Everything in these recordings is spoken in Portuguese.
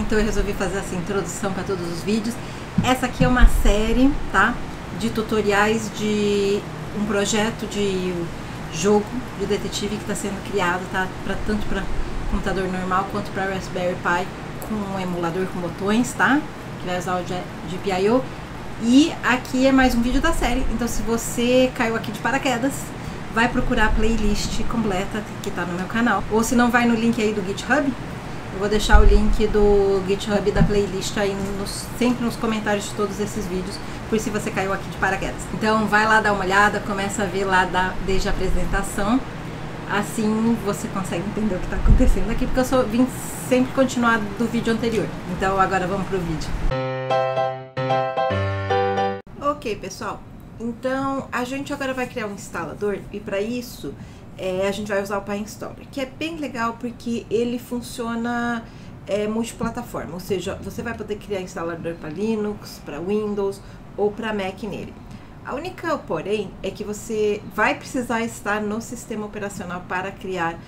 então eu resolvi fazer essa introdução para todos os vídeos. Essa aqui é uma série, tá? De tutoriais de um projeto de jogo de detetive que está sendo criado, tá? Tanto para computador normal quanto para Raspberry Pi com um emulador com botões, tá? Que vai usar o GPIO. E aqui é mais um vídeo da série, então se você caiu aqui de paraquedas, vai procurar a playlist completa que tá no meu canal. Ou se não, vai no link aí do GitHub. Eu vou deixar o link do GitHub da playlist aí sempre nos comentários de todos esses vídeos, por se você caiu aqui de paraquedas. Então vai lá dar uma olhada, começa a ver lá desde a apresentação. Assim você consegue entender o que está acontecendo aqui, porque eu vim sempre continuar do vídeo anterior. Então agora vamos pro vídeo. Ok, pessoal. Então a gente agora vai criar um instalador e para isso a gente vai usar o PyInstaller, que é bem legal porque ele funciona multiplataforma, ou seja, você vai poder criar instalador para Linux, para Windows ou para Mac nele. A única porém é que você vai precisar estar no sistema operacional para criar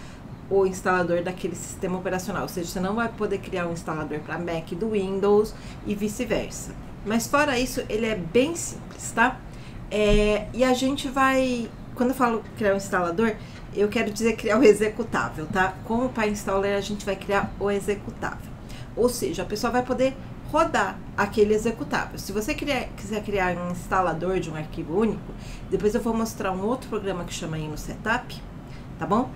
o instalador daquele sistema operacional, ou seja, você não vai poder criar um instalador para Mac do Windows e vice-versa. Mas fora isso, ele é bem simples, tá? E a gente vai, quando eu falo criar um instalador, eu quero dizer criar o executável, tá? Com o PyInstaller a gente vai criar o executável. Ou seja, a pessoa vai poder rodar aquele executável. Se você quiser criar um instalador de um arquivo único, depois eu vou mostrar um outro programa que chama InnoSetup, tá bom?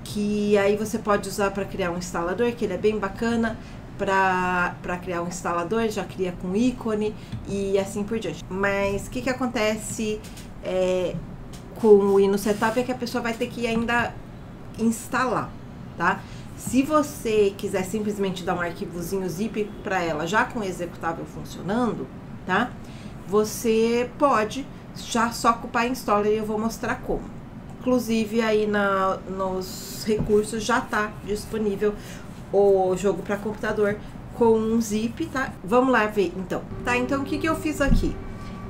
Que aí você pode usar para criar um instalador, que ele é bem bacana, para criar um instalador, já cria com ícone e assim por diante. Mas o que acontece com o InnoSetup é que a pessoa vai ter que ainda instalar, tá? Se você quiser simplesmente dar um arquivozinho zip para ela já com o executável funcionando, tá? Você pode já só com o PyInstaller e eu vou mostrar como. Inclusive aí nos recursos já tá disponível o jogo para computador com um zip, tá? Vamos lá ver então. Tá, então o que eu fiz aqui?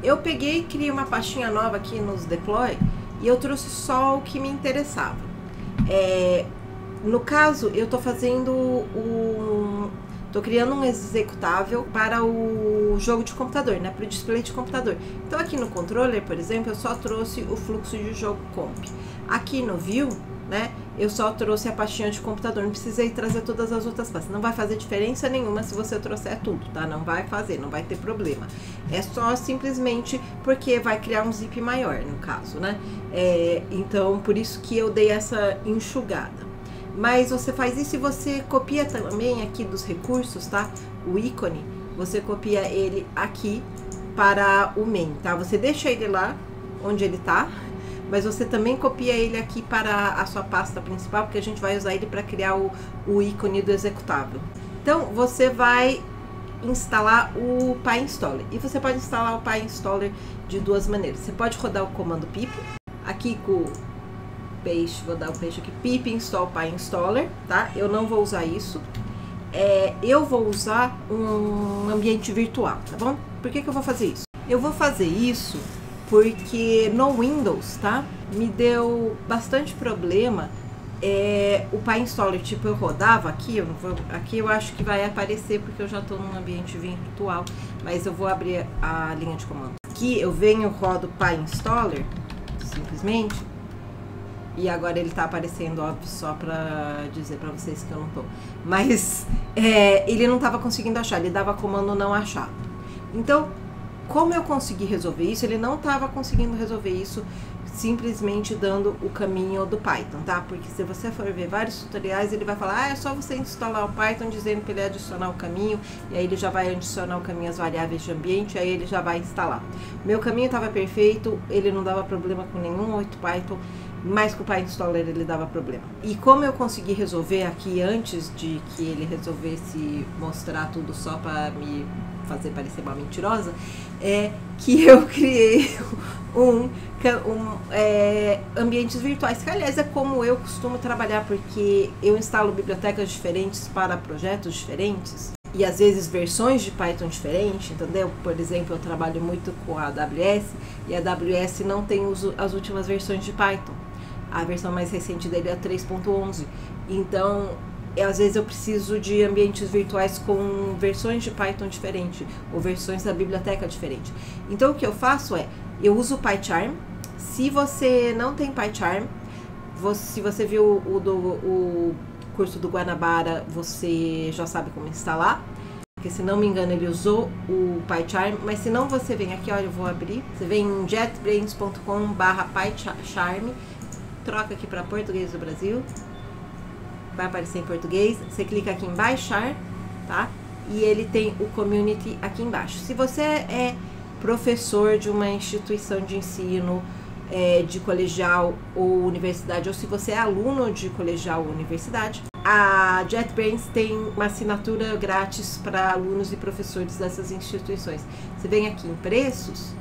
Eu peguei e criei uma pastinha nova aqui nos deploy e eu trouxe só o que me interessava. No caso, eu tô fazendo tô criando um executável para o jogo de computador, né? Para o display de computador. Então aqui no controller, por exemplo, eu só trouxe o fluxo de jogo comp. Aqui no view, né? Eu só trouxe a pastinha de computador, não precisei trazer todas as outras pastas. Não vai fazer diferença nenhuma se você trouxer tudo, tá? Não vai fazer, não vai ter problema. É só simplesmente porque vai criar um zip maior, no caso, né? Então, por isso que eu dei essa enxugada. Mas você faz isso e você copia também aqui dos recursos, tá? O ícone, você copia ele aqui para o main, tá? Você deixa ele lá onde ele tá, mas você também copia ele aqui para a sua pasta principal, porque a gente vai usar ele para criar o ícone do executável. Então, você vai instalar o PyInstaller. E você pode instalar o PyInstaller de duas maneiras. Você pode rodar o comando pip, aqui com o paste, vou dar o paste aqui, pip install PyInstaller, tá? Eu não vou usar isso. Eu vou usar um ambiente virtual, tá bom? Por que eu vou fazer isso? Eu vou fazer isso porque no Windows, tá? Me deu bastante problema o PyInstaller, tipo, eu rodava aqui, aqui eu acho que vai aparecer porque eu já estou num ambiente virtual, mas eu vou abrir a linha de comando. Aqui eu venho, rodo PyInstaller, simplesmente, e agora ele tá aparecendo, óbvio, só pra dizer pra vocês que eu não tô. Mas ele não tava conseguindo achar, ele dava comando não achar. Então, como eu consegui resolver isso? Ele não estava conseguindo resolver isso simplesmente dando o caminho do Python, tá? Porque se você for ver vários tutoriais, ele vai falar, é só você instalar o Python dizendo para ele adicionar o caminho, e aí ele já vai adicionar o caminho às variáveis de ambiente, e aí ele já vai instalar. Meu caminho estava perfeito, ele não dava problema com nenhum outro Python, mas com o PyInstaller ele dava problema. E como eu consegui resolver aqui antes de que ele resolvesse mostrar tudo só para me fazer parecer uma mentirosa, que eu criei ambientes virtuais, que aliás é como eu costumo trabalhar, porque eu instalo bibliotecas diferentes para projetos diferentes e às vezes versões de Python diferentes, entendeu? Por exemplo, eu trabalho muito com a AWS e a AWS não tem as últimas versões de Python. A versão mais recente dele é 3.11. Então às vezes eu preciso de ambientes virtuais com versões de Python diferente, ou versões da biblioteca diferente. Então o que eu faço é, eu uso o PyCharm. Se você não tem PyCharm, se você viu o curso do Guanabara, você já sabe como instalar. Porque, se não me engano, ele usou o PyCharm. Mas se não, você vem aqui, olha, eu vou abrir. Você vem em jetbrains.com/PyCharm. Troca aqui para português do Brasil. Vai aparecer em português. Você clica aqui em baixar, tá? E ele tem o community aqui embaixo. Se você é professor de uma instituição de ensino, de colegial ou universidade, ou se você é aluno de colegial ou universidade, a JetBrains tem uma assinatura grátis para alunos e professores dessas instituições. Você vem aqui em preços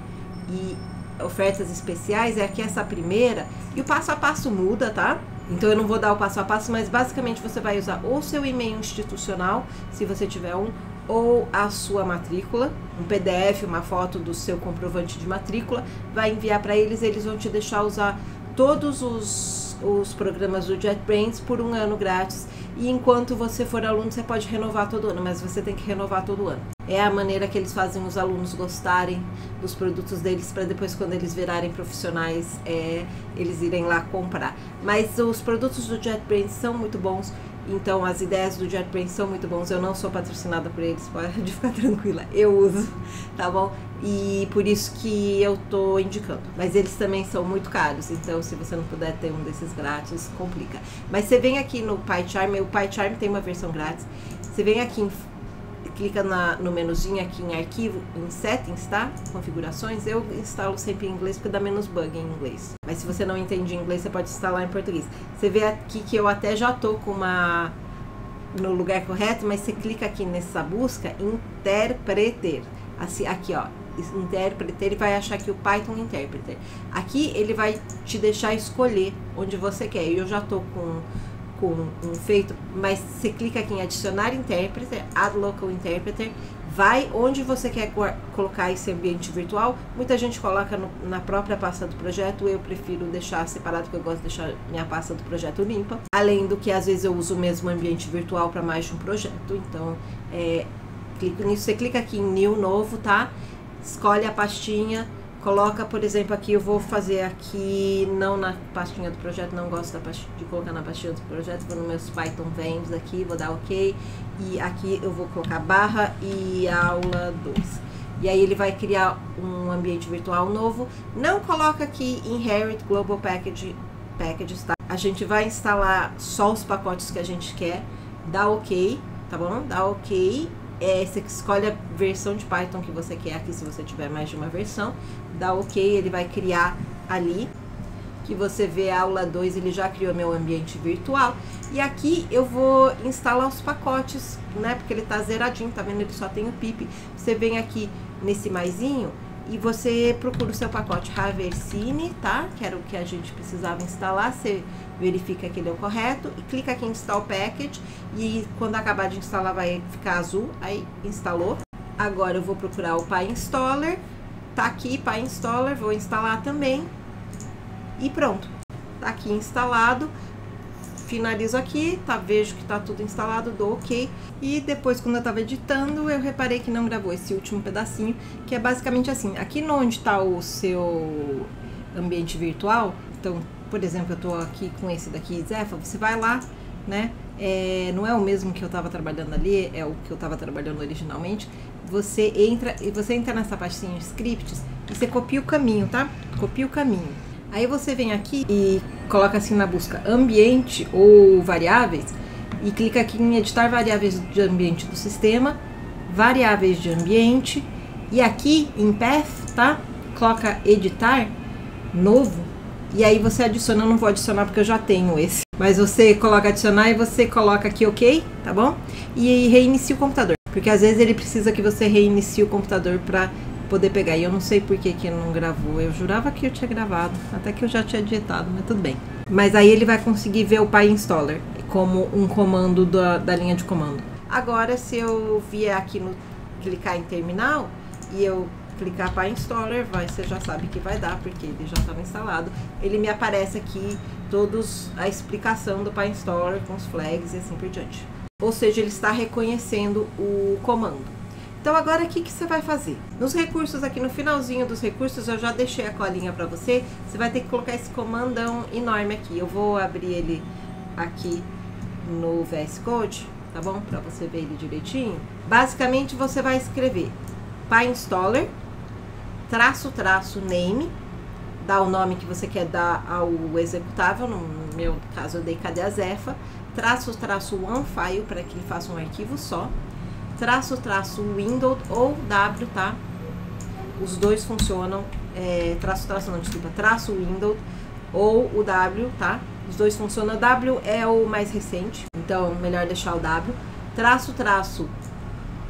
e ofertas especiais, é aqui essa primeira, e o passo a passo muda, tá? Então eu não vou dar o passo a passo, mas basicamente você vai usar ou seu e-mail institucional, se você tiver um, ou a sua matrícula, um PDF, uma foto do seu comprovante de matrícula, vai enviar para eles, eles vão te deixar usar todos os programas do JetBrains por 1 ano grátis, e enquanto você for aluno você pode renovar todo ano, mas você tem que renovar todo ano. É a maneira que eles fazem os alunos gostarem dos produtos deles, para depois, quando eles virarem profissionais, eles irem lá comprar. Mas os produtos do JetBrains são muito bons. Então as ideias do JetBrains são muito bons. Eu não sou patrocinada por eles, pode ficar tranquila, eu uso, tá bom? E por isso que eu tô indicando. Mas eles também são muito caros, então se você não puder ter um desses grátis, complica. Mas você vem aqui no PyCharm, o PyCharm tem uma versão grátis. Você vem aqui, clica no menuzinho aqui em arquivo, em settings, tá? Configurações. Eu instalo sempre em inglês porque dá menos bug em inglês. Mas se você não entende inglês, você pode instalar em português. Você vê aqui que eu até já tô com no lugar correto, mas você clica aqui nessa busca, Interpreter. Assim, aqui, ó, Interpreter, ele vai achar aqui o Python Interpreter. Aqui ele vai te deixar escolher onde você quer. Eu já tô com um feito, mas você clica aqui em adicionar interpreter, add local interpreter, vai onde você quer colocar esse ambiente virtual. Muita gente coloca na própria pasta do projeto, eu prefiro deixar separado porque eu gosto de deixar minha pasta do projeto limpa, além do que às vezes eu uso o mesmo ambiente virtual para mais de um projeto. Então clico nisso, você clica aqui em new, novo, tá? Escolhe a pastinha, coloca, por exemplo, aqui eu vou fazer aqui, não na pastinha do projeto, não gosto de colocar na pastinha do projeto, vou nos meus Python Vends aqui, vou dar OK, e aqui eu vou colocar barra e aula 2. E aí ele vai criar um ambiente virtual novo. Não coloca aqui Inherit Global Packages, tá? A gente vai instalar só os pacotes que a gente quer, dá OK, tá bom? Dá OK. Você escolhe a versão de Python que você quer aqui, se você tiver mais de uma versão, dá OK, ele vai criar ali, que você vê a aula 2, ele já criou meu ambiente virtual, e aqui eu vou instalar os pacotes, né, porque ele tá zeradinho, tá vendo, ele só tem o pip. Você vem aqui nesse maisinho e você procura o seu pacote Haversine, tá, que era o que a gente precisava instalar. Você verifica que ele é o correto e clica aqui em Install Package, e quando acabar de instalar vai ficar azul, aí instalou. Agora eu vou procurar o PyInstaller, tá aqui PyInstaller, vou instalar também e pronto, tá aqui instalado. Finalizo aqui, tá, vejo que tá tudo instalado, dou OK. E depois, quando eu tava editando, eu reparei que não gravou esse último pedacinho, que é basicamente assim, aqui onde tá o seu ambiente virtual. Então, por exemplo, eu tô aqui com esse daqui, Zephyr, você vai lá, né, não é o mesmo que eu tava trabalhando ali, é o que eu tava trabalhando originalmente. Você entra nessa pastinha scripts e você copia o caminho, tá? Copia o caminho. Aí você vem aqui e coloca assim na busca ambiente ou variáveis e clica aqui em editar variáveis de ambiente do sistema, variáveis de ambiente, e aqui em path, tá? Coloca editar novo, e aí você adiciona. Eu não vou adicionar porque eu já tenho esse, mas você coloca adicionar e você coloca aqui OK, tá bom? E reinicia o computador, porque às vezes ele precisa que você reinicie o computador para poder pegar, e eu não sei por que que não gravou. Eu jurava que eu tinha gravado, até que eu já tinha digitado, mas tudo bem. Mas aí ele vai conseguir ver o PyInstaller como um comando da linha de comando. Agora, se eu vier aqui clicar em terminal e eu clicar PyInstaller, você já sabe que vai dar, porque ele já estava instalado. Ele me aparece aqui a explicação do PyInstaller com os flags e assim por diante. ou seja, ele está reconhecendo o comando. Então agora o que você vai fazer? Nos recursos aqui, no finalzinho dos recursos, eu já deixei a colinha para você. Você vai ter que colocar esse comandão enorme aqui. Eu vou abrir ele aqui no VS Code, tá bom? Para você ver ele direitinho. Basicamente você vai escrever PyInstaller, / name, dá o nome que você quer dar ao executável. No meu caso eu dei KDAZEFA, -- OneFile para que ele faça um arquivo só, -- window ou W, tá? Os dois funcionam, -- window ou o W, tá? Os dois funcionam. O W é o mais recente, então melhor deixar o W. --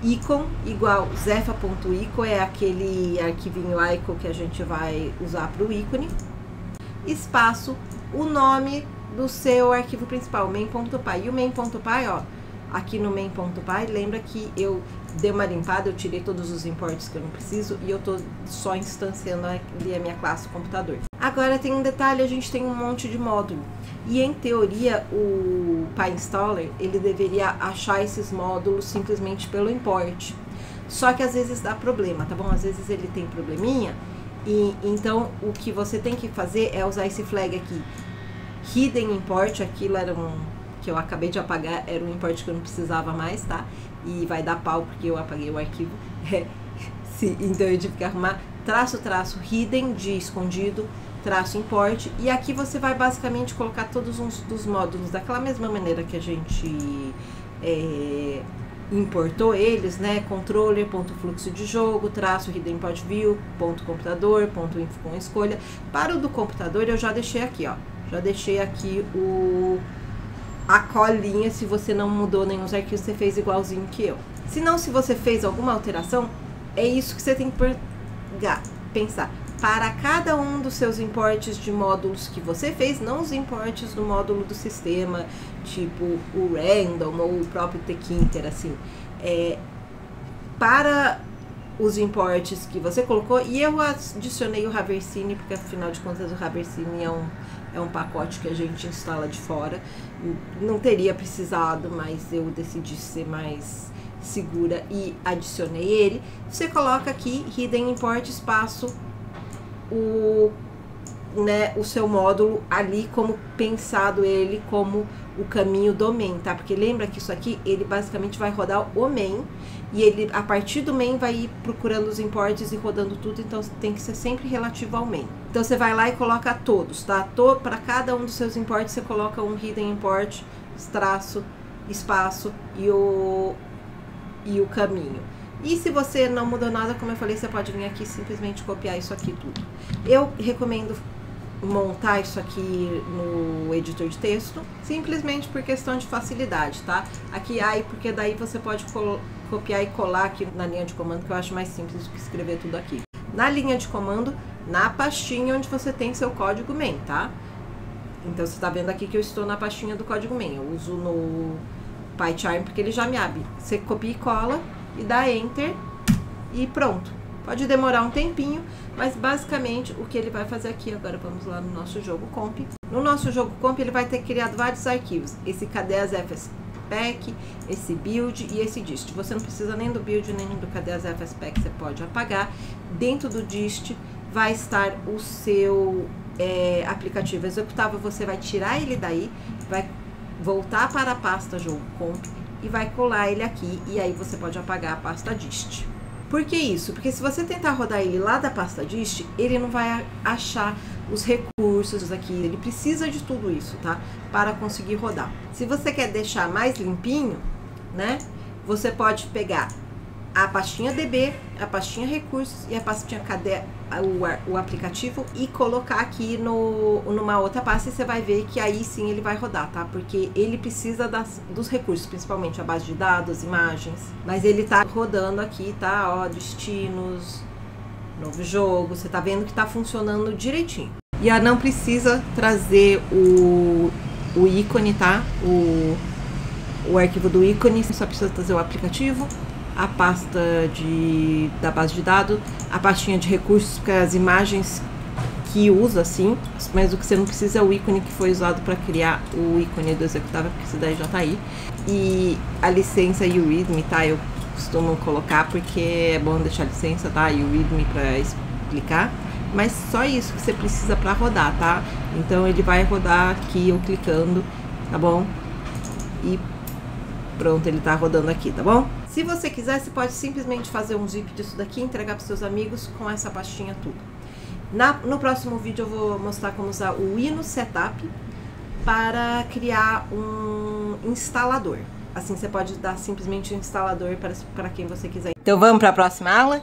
icon igual zefa.icon, é aquele arquivinho icon que a gente vai usar para o ícone. Espaço, o nome do seu arquivo principal, main.py. E o main.py, ó, aqui no main.py, lembra que eu dei uma limpada, eu tirei todos os imports que eu não preciso e eu tô só instanciando ali a minha classe computador. Agora tem um detalhe, a gente tem um monte de módulo e em teoria o PyInstaller, ele deveria achar esses módulos simplesmente pelo import. Só que às vezes dá problema, tá bom? Às vezes ele tem probleminha e então o que você tem que fazer é usar esse flag aqui, hidden import. Aquilo era que eu acabei de apagar, era um import que eu não precisava mais, tá? E vai dar pau porque eu apaguei o arquivo. Então eu tive que arrumar -- hidden de escondido, -- import. E aqui você vai basicamente colocar todos os módulos daquela mesma maneira que a gente importou eles, né? Controller.fluxo de jogo, -- hidden import view, .computador, .info com escolha. Para o do computador eu já deixei aqui, ó. Já deixei aqui a colinha. Se você não mudou nenhum dos arquivos, você fez igualzinho que eu. Se não, se você fez alguma alteração, é isso que você tem que pensar. Para cada um dos seus importes de módulos que você fez, não os importes do módulo do sistema, tipo o random ou o próprio tkinter, assim. Para os importes que você colocou, e eu adicionei o Haversine, porque afinal de contas o Haversine é um pacote que a gente instala de fora. Não teria precisado, mas eu decidi ser mais segura e adicionei ele. Você coloca aqui hidden import espaço o seu módulo ali, como pensado ele como o caminho do main, tá? Porque lembra que isso aqui, ele basicamente vai rodar o main, e ele, a partir do main, vai ir procurando os imports e rodando tudo, então tem que ser sempre relativo ao main. Então você vai lá e coloca todos, tá? Para cada um dos seus imports você coloca um hidden import, espaço e o caminho. E se você não mudou nada, como eu falei, você pode vir aqui e simplesmente copiar isso aqui tudo. Eu recomendo montar isso aqui no editor de texto, simplesmente por questão de facilidade, tá? Aqui porque daí você pode copiar e colar aqui na linha de comando, que eu acho mais simples do que escrever tudo aqui. Na linha de comando, na pastinha onde você tem seu código main, tá? Então você tá vendo aqui que eu estou na pastinha do código main. Eu uso no PyCharm porque ele já me abre. Você copia e cola e dá Enter e pronto. Pode demorar um tempinho, mas basicamente o que ele vai fazer aqui, agora vamos lá no nosso jogo comp. No nosso jogo comp ele vai ter criado vários arquivos. Esse KDAZFSPEC, esse build e esse dist. Você não precisa nem do build nem do KDAZFSPEC, você pode apagar. Dentro do dist vai estar o seu aplicativo executável. Você vai tirar ele daí, vai voltar para a pasta jogo comp e vai colar ele aqui, e aí você pode apagar a pasta dist. Por que isso? Porque se você tentar rodar ele lá da pasta dist, ele não vai achar os recursos aqui, ele precisa de tudo isso, tá? Para conseguir rodar. Se você quer deixar mais limpinho, né? Você pode pegar a pastinha DB, a pastinha recursos e a pastinha cadê o aplicativo e colocar aqui numa outra pasta, e você vai ver que aí sim ele vai rodar, tá? Porque ele precisa dos recursos, principalmente a base de dados, imagens, mas ele tá rodando aqui, tá? Ó, destinos, novo jogo, você tá vendo que tá funcionando direitinho. E não precisa trazer o ícone, tá? O arquivo do ícone, só precisa trazer o aplicativo, a pasta da base de dados, a pastinha de recursos, porque as imagens que usa assim, mas o que você não precisa é o ícone que foi usado para criar o ícone do executável, porque isso daí já tá aí. E a licença e o readme, tá? Eu costumo colocar porque é bom deixar a licença, tá? E o readme para explicar. Mas só isso que você precisa para rodar, tá? Então ele vai rodar aqui eu clicando, tá bom? E pronto, ele tá rodando aqui, tá bom? Se você quiser, você pode simplesmente fazer um zip disso daqui e entregar para seus amigos com essa pastinha tudo. No próximo vídeo eu vou mostrar como usar o Windows Setup para criar um instalador. Assim você pode dar simplesmente um instalador para quem você quiser. Então vamos para a próxima aula?